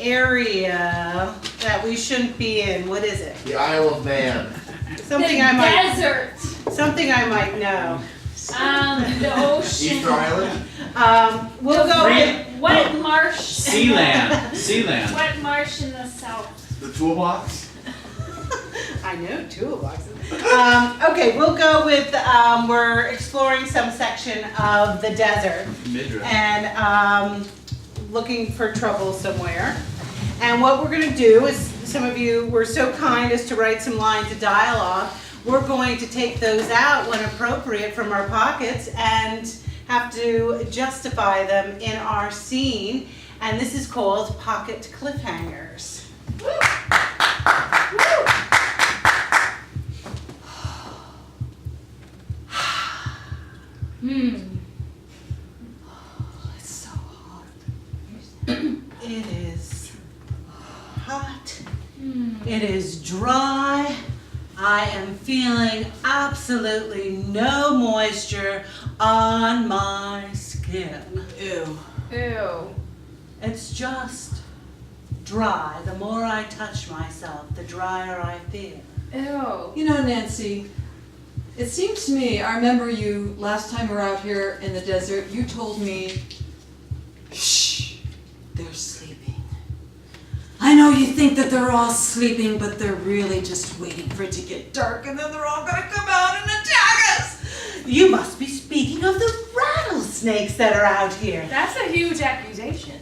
area that we shouldn't be in. What is it? The Isle of Man. Something the I might. desert. Something I might know. The ocean. Easter Island. We'll go with Wet marsh. Sealand. Wet marsh in the south. The Toolbox. I know toolboxes. Okay, we'll go with, we're exploring some section of the desert Midriff. and looking for trouble somewhere. And what we're going to do is, some of you were so kind as to write some lines of dialogue. We're going to take those out when appropriate from our pockets and have to justify them in our scene. And this is called Pocket Cliffhangers. It's so hot. It is hot. It is dry. I am feeling absolutely no moisture on my skin. Ew. Ew. It's just dry. The more I touch myself, the drier I feel. Ew. You know, Nancy, it seems to me, I remember you last time we were out here in the desert, you told me, shh, they're sleeping. I know you think that they're all sleeping, but they're really just waiting for it to get dark and then they're all gonna come out and attack us. You must be speaking of the rattlesnakes that are out here. That's a huge accusation.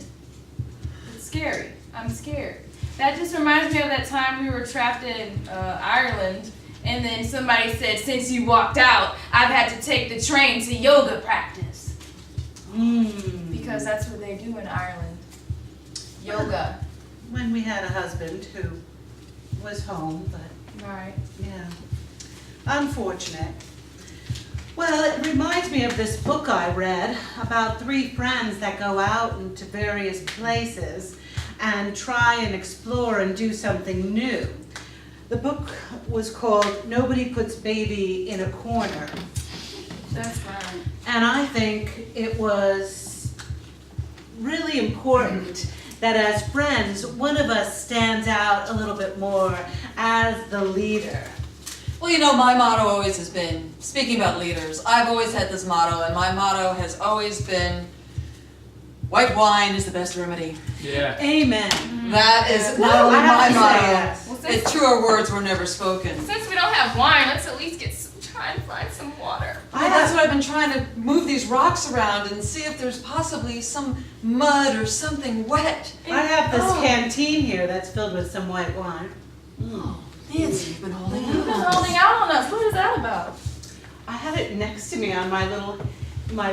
It's scary. I'm scared. That just reminds me of that time we were trapped in Ireland, and then somebody said, since you walked out, I've had to take the train to yoga practice. Because that's what they do in Ireland. Yoga. When we had a husband who was home, but Right. yeah, unfortunate. Well, it reminds me of this book I read about three friends that go out into various places and try and explore and do something new. The book was called Nobody Puts Baby in a Corner. That's right. And I think it was really important that as friends, one of us stands out a little bit more as the leader. Well, you know, my motto always has been, speaking about leaders, I've always had this motto, and my motto has always been, white wine is the best remedy. Yeah. Amen. That is Well, not only I have my to say motto, yes. Well, it's truer words were never spoken. Since we don't have wine, let's at least try and find some water. That's what I've been trying to move these rocks around and see if there's possibly some mud or something wet. I have this Oh. canteen here that's filled with some white wine. Nancy, you've been holding You've been out. holding out on us. What is that about? I had it next to me on my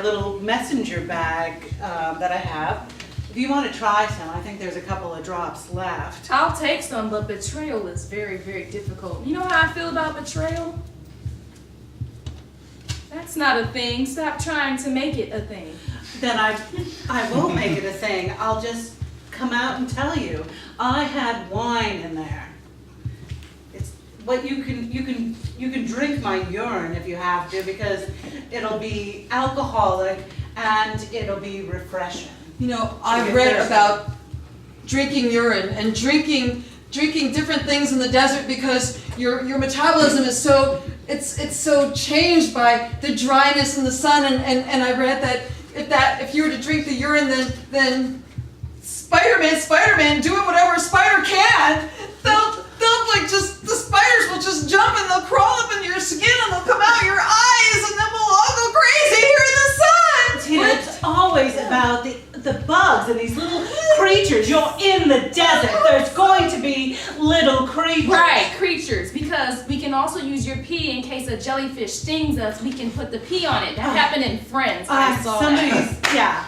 little messenger bag that I have. If you want to try some, I think there's a couple of drops left. I'll take some, but betrayal is very, very difficult. You know how I feel about betrayal? That's not a thing. Stop trying to make it a thing. Then I won't make it a thing. I'll just come out and tell you. I had wine in there. It's what you can drink my urine if you have to, because it'll be alcoholic and it'll be refreshing. You know, I read about drinking urine and drinking different things in the desert because your metabolism is so it's so changed by the dryness and the sun, and I read that if you were to drink the urine, then Spider-Man doing whatever a spider can, they'll like just, the spiders will just jump and they'll crawl up in your skin and they'll come out your eyes and then we'll all go crazy here in the sun. Tina, it's always about the bugs and these little creatures. You're in the desert. There's going to be little creatures. Right, creatures. Because we can also use your pee in case a jellyfish stings us. We can put the pee on it. That happened in Friends. I saw that. Yeah.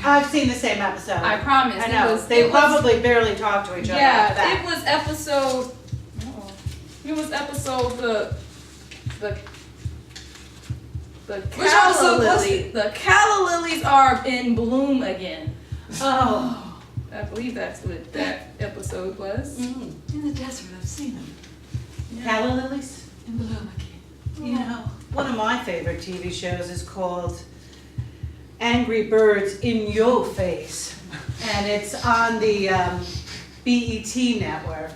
I've seen the same episode. I promise. I know. They probably barely talk to each other after that. Yeah, it was episode. It was episode the calla lily. The calla lilies are in bloom again. Oh. I believe that's what that episode was. Mm. In the desert, I've seen them. Calla lilies? In bloom again. You know, one of my favorite TV shows is called Angry Birds in Your Face. And it's on the BET network.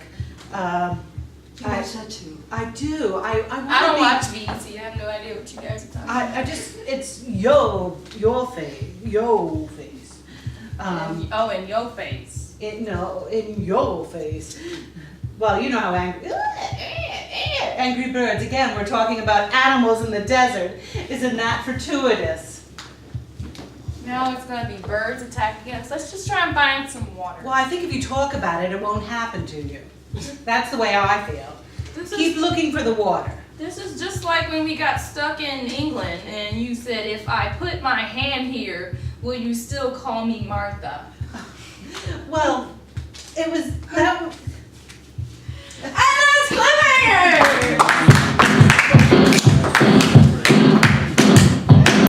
You watch that too. I do. I I don't watch BET. I have no idea what you guys are talking about. I just, it's your face. In your face. In your face. Well, you know how angry birds. Again, we're talking about animals in the desert. Isn't that fortuitous? Now it's gonna be birds attacking us. Let's just try and find some water. Well, I think if you talk about it, it won't happen to you. That's the way I feel. Keep looking for the water. This is just like when we got stuck in England and you said, if I put my hand here, will you still call me Martha? Well, it was